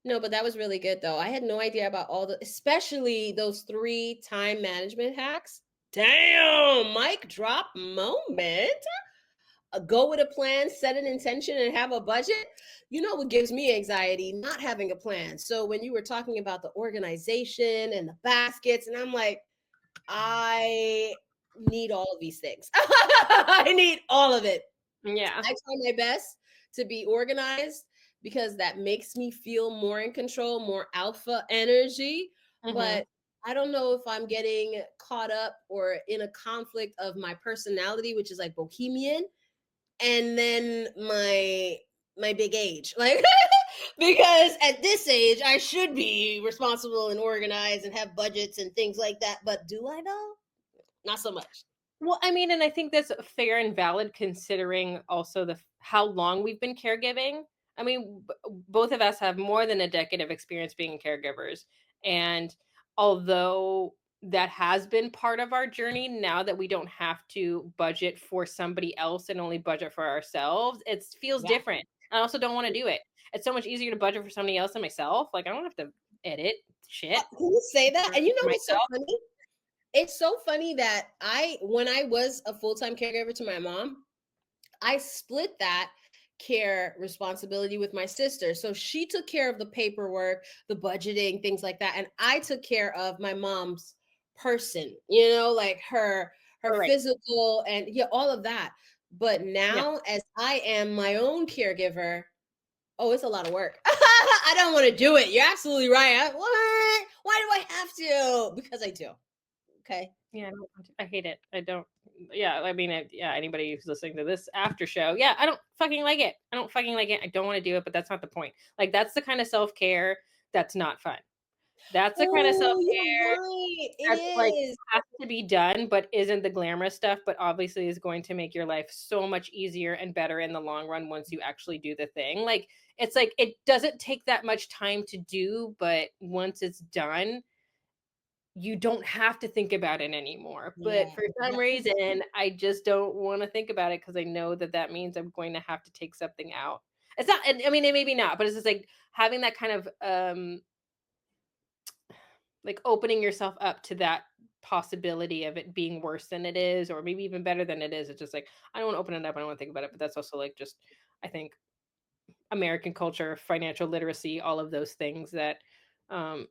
No, but that was really good though. I had no idea about all the, especially those 3 time management hacks. Damn, mic drop moment. Go with a plan, set an intention, and have a budget. You know what gives me anxiety? Not having a plan. So when you were talking about the organization and the baskets, and I'm like, I need all of these things. I need all of it. Yeah. I try my best to be organized because that makes me feel more in control, more alpha energy. Mhm. But I don't know if I'm getting caught up or in a conflict of my personality, which is like bohemian, and then my big age. Like because at this age I should be responsible and organized and have budgets and things like that. But do I though? Not so much. Well, I mean, and I think that's fair and valid considering also how long we've been caregiving. I mean, both of us have more than a decade of experience being caregivers, and although that has been part of our journey, now that we don't have to budget for somebody else and only budget for ourselves, it feels Yeah. different. I also don't want to do it. It's so much easier to budget for somebody else than myself. Like I don't have to edit shit Can you say that? for And you know what's so myself. funny? It's so funny that when I was a full-time caregiver to my mom, I split that care responsibility with my sister. So she took care of the paperwork, the budgeting, things like that, and I took care of my mom's person, like her All right. physical and yeah, all of that. But Yeah. now as I am my own caregiver, oh, it's a lot of work. I don't want to do it. You're absolutely right. What? Why do I have to? Because I do. Okay. Yeah, I hate it. I don't. Yeah, I mean, yeah. Anybody who's listening to this after show, yeah, I don't fucking like it. I don't fucking like it. I don't want to do it, but that's not the point. Like, that's the kind of self care that's not fun. That's the kind of self Oh, you're care right. It that's like is. has to be done, but isn't the glamorous stuff. But obviously, is going to make your life so much easier and better in the long run once you actually do the thing. Like, it's like it doesn't take that much time to do, but once it's done you don't have to think about it anymore, but Yeah. for some reason, I just don't wanna think about it because I know that that means I'm going to have to take something out. It's not and I mean, it maybe not, but it's just, like, having that kind of, like, opening yourself up to that possibility of it being worse than it is, or maybe even better than it is. It's just, like, I don't wanna open it up, I don't wanna think about it, but that's also, like, just, I think, American culture, financial literacy, all of those things that, um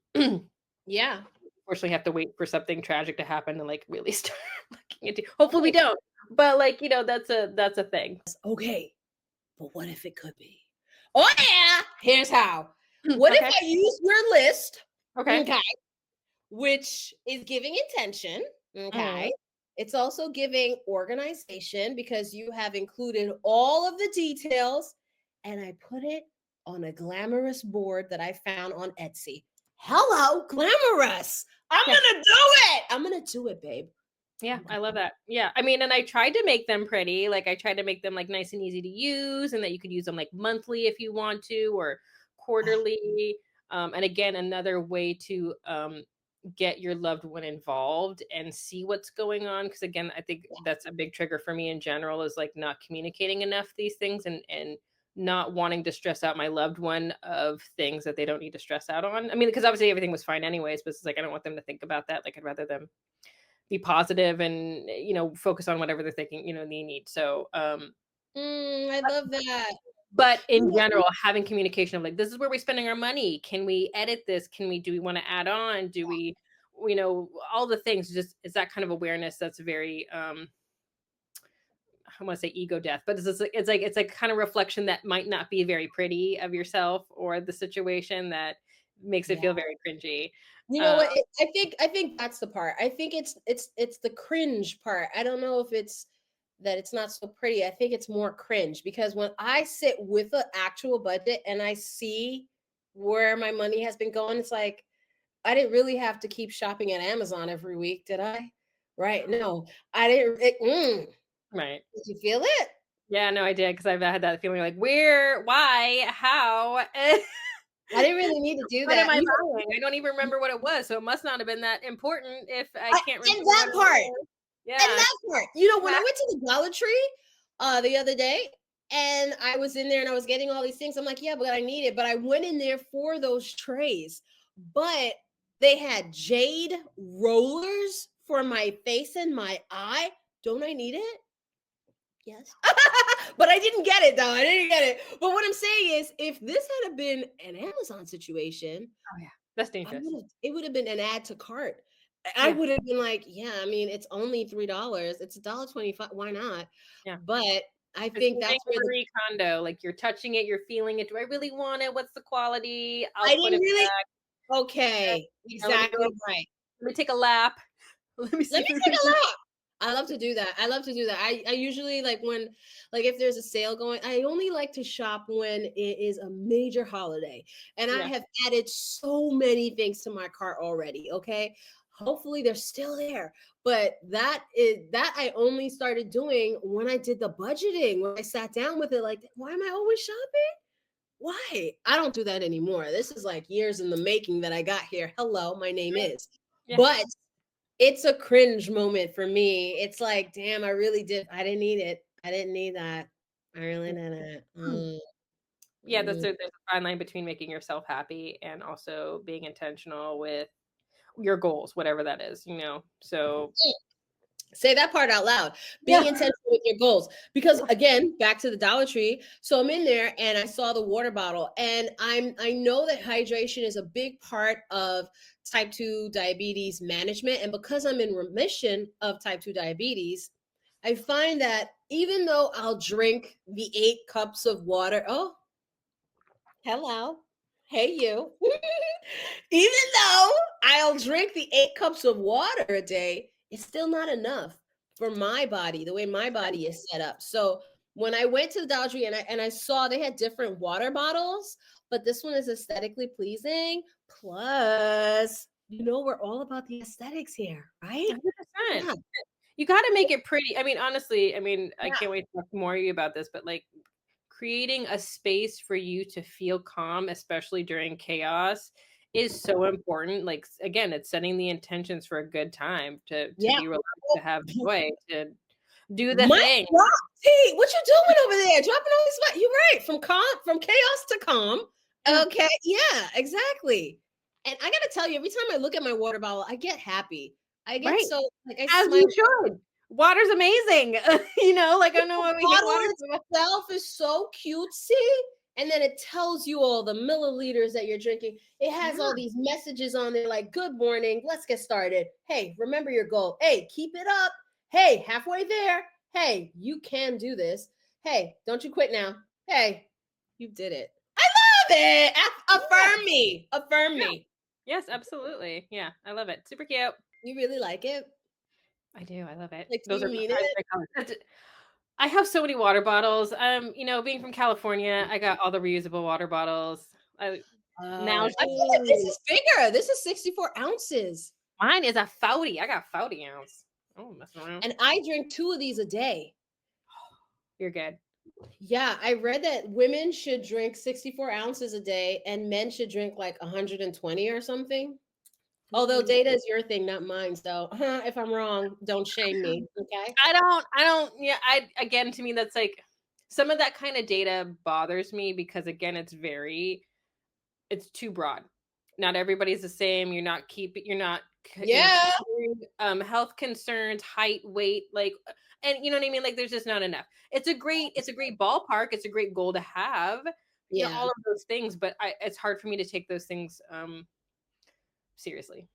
Yeah. unfortunately have to wait for something tragic to happen to, like, really start looking into hopefully we Right. don't, but, like, that's a thing. Okay. But what if it could be? Oh, yeah. Here's how. What if Okay, I use your list? okay. Okay. Which is giving intention. Okay. Mhm. It's also giving organization because you have included all of the details. And I put it on a glamorous board that I found on Etsy. Hello, glamorous. I'm Yeah, going to do it. I'm going to do it, babe. yeah, I'm gonna I love do it. that. Yeah, I mean, and I tried to make them pretty, like, I tried to make them, like, nice and easy to use and that you could use them, like, monthly if you want to or quarterly, and again, another way to, get your loved one involved and see what's going on. Because again, I think Yeah. that's a big trigger for me in general is, like, not communicating enough these things and not wanting to stress out my loved one of things that they don't need to stress out on. I mean, because obviously everything was fine anyways, but it's like, I don't want them to think about that, like, I'd rather them be positive and, focus on whatever they're thinking, they need. So, I love that. but You in know, general, having communication of like, this is where we're spending our money. Can we edit this? Do we want to add on? Do we, all the things, just is that kind of awareness that's very, I want to say ego death, but it's like kind of reflection that might not be very pretty of yourself or the situation that makes it yeah. feel very cringy. You know Uh, what? I think that's the part. I think it's the cringe part. I don't know if it's that it's not so pretty. I think it's more cringe because when I sit with an actual budget and I see where my money has been going, it's like I didn't really have to keep shopping at Amazon every week, did I? Right? No, I didn't. right. Did you feel it? Yeah, no, I did because I've had that feeling like, where, why, how? I didn't really need to do What am that. I buying? I don't even remember what it was, so it must not have been that important if I I, can't and remember that what it part. was. And Yeah. that part. When I went to the Dollar Tree the other day, And I was in there and I was getting all these things. I'm like, yeah, but I need it. But I went in there for those trays. But they had jade rollers for my face and my eye. Don't I need it? Yes. But I didn't get it though. I didn't get it. But what I'm saying is, if this had been an Amazon situation, Oh yeah, that's dangerous. it would have been an add to cart. I Yeah, would have been like, yeah, I mean, it's only $3. It's $1.25. Why not? yeah. But I It's think like that's where Marie Kondo, like you're touching it, you're feeling it. Do I really want it? What's the quality? I I'll put didn't it really. back. Okay, Now let me go. exactly right. Let me take a lap. Let me see Let me if there's take a anything. lap. I love to do that. I love to do that. I usually like when, like, if there's a sale going, I only like to shop when it is a major holiday. And I Yeah, have added so many things to my cart already. Okay. Hopefully they're still there. But that I only started doing when I did the budgeting, when I sat down with it, like, why am I always shopping? Why? I don't do that anymore. This is like years in the making that I got here. Hello, my name right. is. Yeah. But it's a cringe moment for me. It's like, damn, I didn't need it. I didn't need that. I really didn't. Yeah, Mm. there's a fine line between making yourself happy and also being intentional with your goals, whatever that is, you know. So Say that part out loud. Being yeah, intentional with your goals. Because again, back to the Dollar Tree. So I'm in there and I saw the water bottle. And I know that hydration is a big part of type 2 diabetes management. And because I'm in remission of type 2 diabetes, I find that even though I'll drink the 8 cups of water, oh, hello. Hey, you. Even though I'll drink the 8 cups of water a day, it's still not enough for my body, the way my body is set up. So when I went to the Dollar Tree and I saw they had different water bottles, but this one is aesthetically pleasing. Plus, we're all about the aesthetics here, right? 100%. Yeah. You got to make it pretty. I mean, honestly, I mean, I Yeah. can't wait to talk more to you about this, but like creating a space for you to feel calm, especially during chaos, is so important. Like again, it's setting the intentions for a good time to Yeah. be relaxed, to have joy, to do the My thing. God, T, what you doing over there? Dropping all these. You're right. From chaos to calm. Yeah, Okay. Yeah. Exactly. And I gotta tell you, every time I look at my water bottle, I get happy. I get right. so like I As smile. you should. Water's amazing. You know, like I know why we hate Bottle water so much. itself is so cutesy. And then it tells you all the milliliters that you're drinking. It has Yeah. all these messages on there like, good morning, let's get started. Hey, remember your goal. Hey, keep it up. Hey, halfway there. Hey, you can do this. Hey, don't you quit now. Hey, you did it. I love it. Yeah. Affirm me. Affirm Yeah. me. Yes, absolutely. Yeah, I love it. Super cute. You really like it? I do. I love it. Like, do Those you are mean it? my colors. I have so many water bottles. You know, being from California, I got all the reusable water bottles. I now Oh, I feel like this is bigger. This is 64 ounces. mine is a 40. I got 40 ounce. Oh, messing around. And I drink 2 of these a day. You're good. Yeah, I read that women should drink 64 ounces a day and men should drink like 120 or something. Although Mm. data is your thing, not mine. So if I'm wrong, don't shame me. Okay. I don't, yeah, again, to me, that's like some of that kind of data bothers me because, again, it's too broad. Not everybody's the same. You're not, Yeah. considering, health concerns, height, weight, like, and you know what I mean? Like, there's just not enough. It's a great ballpark. It's a great goal to have, Yeah. all of those things, but it's hard for me to take those things, seriously.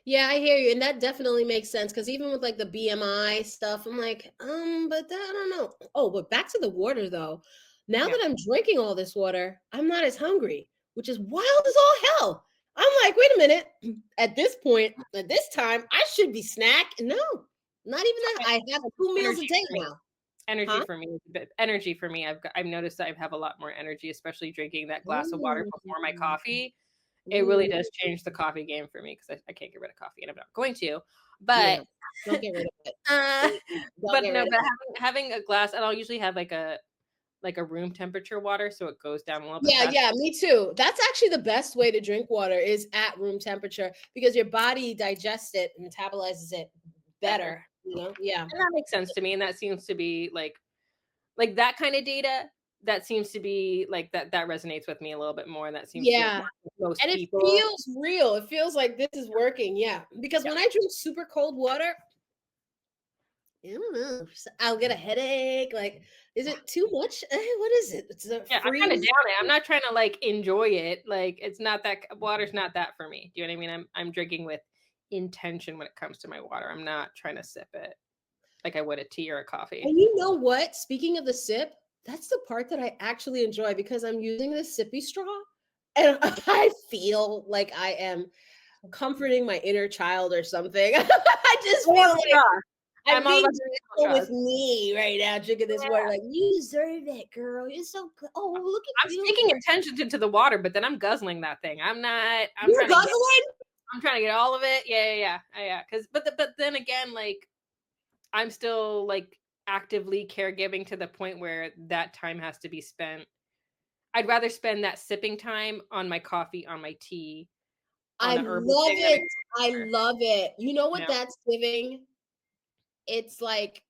Yeah, I hear you. And that definitely makes sense. Cause even with like the BMI stuff, I'm like, but I don't know. Oh, but back to the water though. Now Yeah. that I'm drinking all this water, I'm not as hungry, which is wild as all hell. I'm like, wait a minute. At this point, at this time, I should be snack. No, not even that. I have 2 meals a Energy day for me. now. Energy Huh? for me, but energy for me. I've noticed that I have a lot more energy, especially drinking that glass of water before my Mm. coffee. It really Ooh, does change the coffee game for me because I can't get rid of coffee and I'm not going to. yeah. But Don't get rid of it. uh, Please, don't but get no, rid of but it. having a glass, and I'll usually have like a room temperature water, so it goes down a little bit Yeah, faster. yeah, me too. That's actually the best way to drink water is at room temperature because your body digests it and metabolizes it Better. better. Yeah. And that makes sense to me. And that seems to be like that kind of data. that seems to be like that resonates with me a little bit more, and that seems to work Yeah. with most And it people. feels real. It feels like this is working. Yeah. Because Yeah. when I drink super cold water, I don't know. I'll get a headache. Like, is it too much? What is it? It's a Yeah, I'm kinda down freeze. it. I'm not trying to, like, enjoy it, like, it's not that water's not that for me. Do you know what I mean? I'm drinking with intention when it comes to my water. I'm not trying to sip it like I would a tea or a coffee. And you know what? Speaking of the sip, that's the part that I actually enjoy because I'm using the sippy straw and I feel like I am comforting my inner child or something. I just I feel love a like straw. I'm I'm all being about gentle straws. with me right now, drinking this water. Yeah. Like, you deserve it, girl. You're so good. Oh, look at I'm you. speaking intentions into the water, but then I'm guzzling that thing. I'm You're trying to get guzzling? I'm trying to get all of it. Yeah, yeah, yeah. Yeah. Because but then again, like I'm still like actively caregiving to the point where that time has to be spent. I'd rather spend that sipping time on my coffee, on my tea, on I a herbal love thing than it it. I water, love it. You know you what know? that's giving? It's like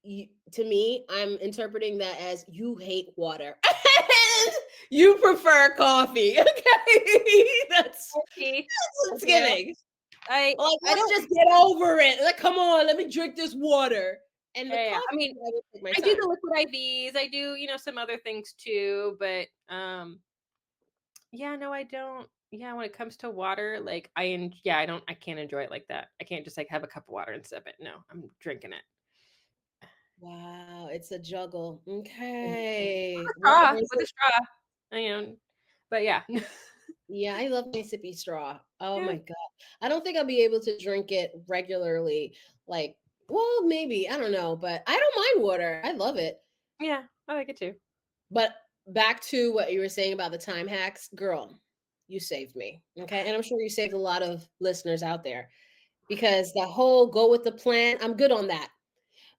to me, I'm interpreting that as you hate water and you prefer coffee. Okay, that's Tea. I what's do. giving. I Like, I let's don't just get over it. Like, come on, let me drink this water. And the yeah, yeah. coffee, I mean, I will take my I do time. the liquid IVs, I do, some other things too, but, yeah, no, I don't yeah, when it comes to water, like, yeah, I can't enjoy it like that. I can't just, like, have a cup of water and sip it. No, I'm drinking it. Wow, it's a juggle. Mhm. Okay. Straw, Is with a it? straw, but yeah. Yeah, I love my sippy straw. Oh Yeah, my God. I don't think I'll be able to drink it regularly. Like, well, maybe. I don't know, but I don't mind water. I love it. yeah, I like it too. But back to what you were saying about the time hacks, girl, you saved me. Okay. And I'm sure you saved a lot of listeners out there because the whole go with the plan, I'm good on that.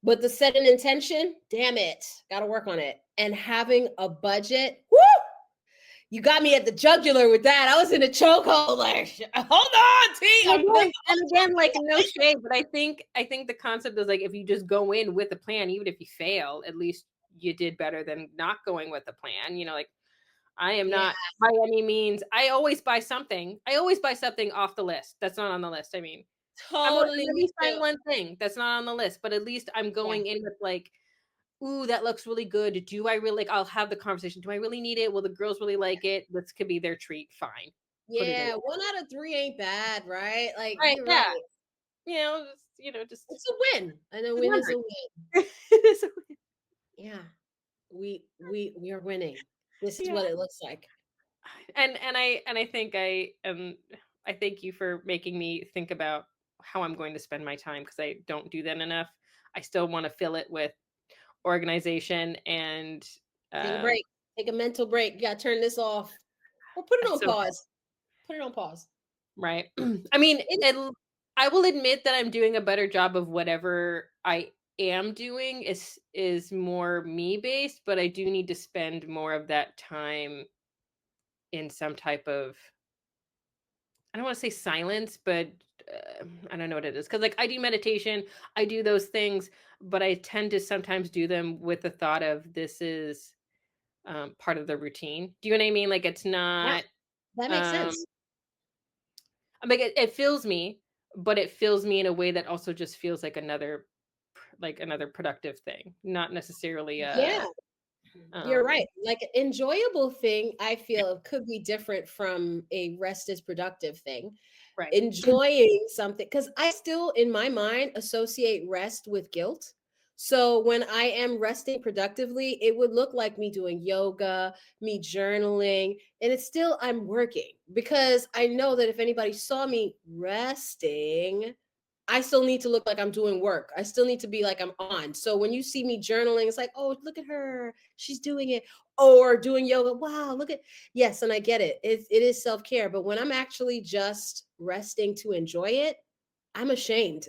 But the set an intention, damn it, got to work on it. And having a budget, woo, you got me at the jugular with that. I was in a chokehold. Like, hold on, T. And again and again, like, no shade, but I think the concept is, like, if you just go in with a plan, even if you fail, at least you did better than not going with a plan, like, I am Yeah, not by any means I always buy something off the list that's not on the list, I mean. I'm totally at me least too. buying one thing that's not on the list, but at least I'm Yeah. going in with, like, "Ooh, that looks really good. Do I really," like, I'll have the conversation, "Do I really need it? Will the girls really like it? This could be their treat. Fine. Put it in." Yeah, 1 out of 3 ain't bad, right? Like, Right, you're right. yeah. Just It's a win, and a it's win is numbers. a win. It is a win. Yeah, we are winning. This is Yeah. what it looks like. And I think I thank you for making me think about how I'm going to spend my time because I don't do that enough. I still wanna fill it with organization and, Take a um, break. Take a mental break. You gotta turn this off or put it on so pause. Put it on pause. right. I mean, It I will admit that I'm doing a better job of whatever I am doing is more me based, but I do need to spend more of that time in some type of I don't wanna say silence, but, I don't know what it is. Because like, I do meditation, I do those things, but I tend to sometimes do them with the thought of this is, part of the routine. Do you know what I mean? Like, it's yeah, not, that makes um sense. like, it fills me, but it fills me in a way that also just feels like another productive thing, not necessarily Yeah. You're um right. Like an enjoyable thing, I feel could be different from a rest is productive thing. right. Enjoying something, because I still, in my mind, associate rest with guilt. So when I am resting productively, it would look like me doing yoga, me journaling, and it's still I'm working because I know that if anybody saw me resting, I still need to look like I'm doing work. I still need to be like I'm on. So when you see me journaling, it's like, oh, look at her. She's doing it. Or doing yoga. Wow, look at yes, and I get it. It is self-care. But when I'm actually just resting to enjoy it, I'm ashamed.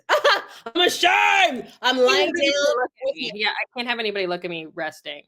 I'm ashamed. I'm Can't have lying anybody down look at with me. Yeah, I can't have anybody look at me resting.